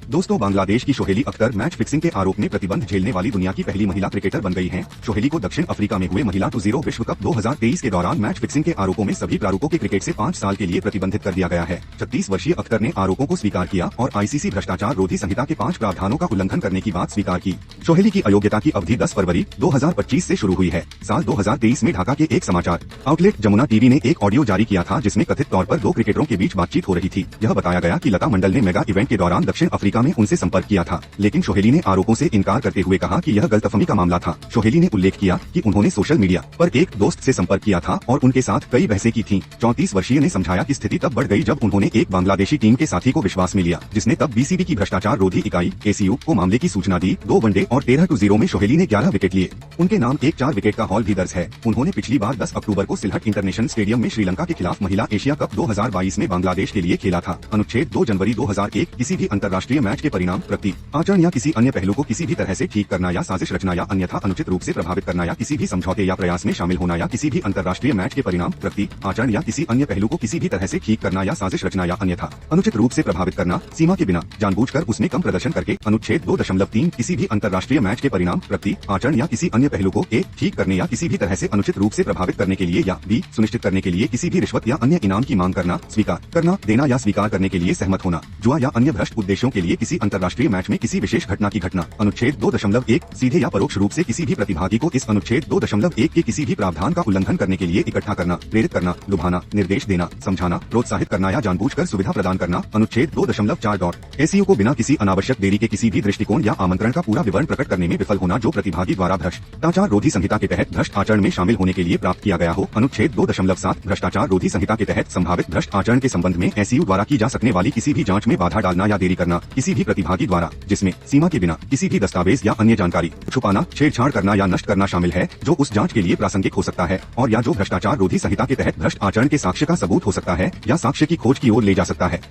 दोस्तों, बांग्लादेश की सोहेली Akhtar match fixing के आरोप में प्रतिबंध झेलने वाली दुनिया की पहली महिला क्रिकेटर बन गई हैं। सोहेली को दक्षिण अफ्रीका में हुए महिला 2-0 विश्व कप 2023 के दौरान मैच फिक्सिंग के आरोपों में सभी प्रारूपों के क्रिकेट से 5 साल के लिए प्रतिबंधित कर दिया गया है। 36 वर्षीय अख्तर ने आरोपों को स्वीकार किया और आईसीसी भ्रष्टाचार रोधी संहिता के 5 प्रावधानों का उल्लंघन करने की बात स्वीकार की। सोहेली की अयोग्यता की अवधि 10 फरवरी 2025 से शुरू हुई है। साल 2023 में ढाका के एक समाचार आउटलेट जमुना टीवी ने एक ऑडियो जारी किया था, जिसमें कथित तौर पर 2 क्रिकेटरों के बीच बातचीत हो रही थी। यह बताया गया कि लता मंडल ने मेगा इवेंट के दौरान दक्षिण अफ्रीका में उनसे संपर्क किया था, लेकिन सोहेली ने आरोपों से इनकार करते हुए कहा कि यह गलतफहमी का मामला था। सोहेली ने उल्लेख किया कि उन्होंने सोशल मीडिया पर एक दोस्त से संपर्क किया था और उनके साथ कई बहसें की थीं। 34 वर्षीय ने समझाया कि स्थिति तब बढ़ गई जब उन्होंने एक बांग्लादेशी टीम के साथी को विश्वास में लिया, जिसने तब बीसीबी की भ्रष्टाचार रोधी इकाई ACU को मामले की सूचना दी। 2 वनडे और 13-0 में सोहेली ने 11 विकेट लिए। उनके नाम एक 4 विकेट का हॉल भी दर्ज है। उन्होंने पिछली बार 10 अक्टूबर को सिलहट इंटरनेशनल स्टेडियम में श्रीलंका के खिलाफ महिला एशिया कप 2022 में बांग्लादेश के लिए खेला था। अनुच्छेद 2 जनवरी 2001 किसी भी अंतर्राष्ट्रीय मैच के परिणाम, प्रगति, आचरण या किसी अन्य पहलू को किसी भी तरह से ठीक करना या साजिश रचना या अन्यथा अनुचित रूप से प्रभावित करना या किसी भी समझौते या प्रयास में शामिल होना या किसी भी अंतर्राष्ट्रीय मैच के परिणाम, प्रगति, आचरण या किसी अन्य पहलू को किसी भी तरह से ठीक करना या साजिश रचना या अन्यथा अनुचित रूप से प्रभावित करना, सीमा के बिना जानबूझकर उसमें कम प्रदर्शन करके। अनुच्छेद 2.3 किसी भी अंतर्राष्ट्रीय मैच के परिणाम, प्रगति, आचरण या किसी अन्य पहलू को A ठीक करने या किसी भी तरह से अनुचित रूप से प्रभावित करने के लिए या B सुनिश्चित करने के लिए किसी भी रिश्वत या अन्य इनाम की मांग करना, स्वीकार करना, देना या स्वीकार करने के लिए सहमत होना, जुआ या अन्य भ्रष्ट उद्देश्यों के लिए किसी अंतर्राष्ट्रीय मैच में किसी विशेष घटना की घटना। अनुच्छेद 2.1 सीधे या परोक्ष रूप से किसी भी प्रतिभागी को इस अनुच्छेद 2.1 के किसी भी प्रावधान का उल्लंघन करने के लिए इकट्ठा करना, प्रेरित करना, लुभाना, निर्देश देना, समझाना, प्रोत्साहित करना या जानबूझकर सुविधा प्रदान करना। अनुच्छेद 2.4 ACU को बिना किसी अनावश्यक देरी के किसी भी दृष्टिकोण या आमंत्रण का पूरा विवरण प्रकट करने में विफल होना जो प्रतिभागी द्वारा भ्रष्टाचार रोधी संहिता के तहत भ्रष्ट आचरण में शामिल होने के लिए प्राप्त किया गया हो। अनुच्छेद 2.7 भ्रष्टाचार रोधी संहिता के तहत संभावित भ्रष्ट आचरण के संबंध में ACU द्वारा की जा सकने वाली किसी भी जांच में बाधा डालना या देरी करना किसी भी प्रतिभागी द्वारा, जिसमें सीमा के बिना किसी भी दस्तावेज या अन्य जानकारी छुपाना, छेड़छाड़ करना या नष्ट करना शामिल है, जो उस जांच के लिए प्रासंगिक हो सकता है और या जो भ्रष्टाचार रोधी संहिता के तहत भ्रष्ट आचरण के साक्ष्य का सबूत हो सकता है या साक्ष्य की खोज की ओर ले जा सकता है।